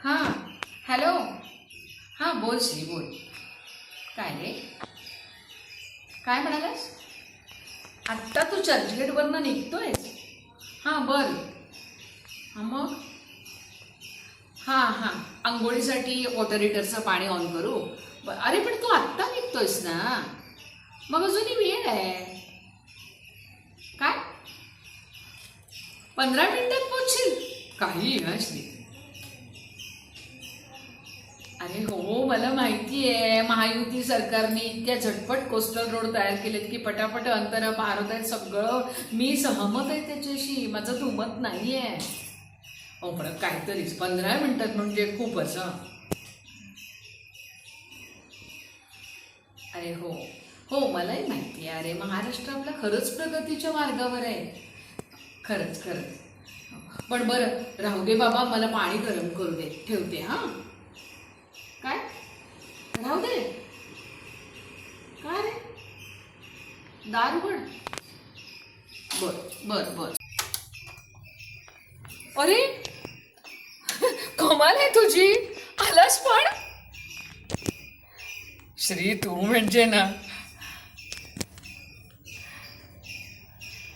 हां. हॅलो. हां, बोल श्री, बोल. काय रे? काय म्हणालास? आत्ता तू चर्चगेटवरनं निघतोयस? हां, बरं. हां, मग? हां. अंघोळीसाठी वॉटर हीटरचं पाणी ऑन करू? अरे पण तू आत्ता निघतोयस ना? मग अजूनही वेळ आहे. काय? 15 मिनिटात पोहोचशील? काही हा श्री. अरे हो, मला माहिती आहे. महायुती सरकारने इतक्या झटपट कोस्टल रोड तयार केलेत की पटापट अंतर पार होत आहेत सगळं. मी सहमत आहे त्याच्याशी, माझं दुमत नाही आहे. हो, पण काहीतरीच 15 मिनिटात म्हणजे खूपच. हं. अरे हो हो, मलाही माहिती आहे. अरे महाराष्ट्र आपला खरंच प्रगतीच्या मार्गावर आहे. खरंच. पण बरं राहू दे बाबा, मला पाणी गरम करू दे. ठेवते हां. काय? राहू दे. काय रे? दार उघड. बर. अरे कमाल आहे तुझी. आलास पण. श्री, तू म्हणजे ना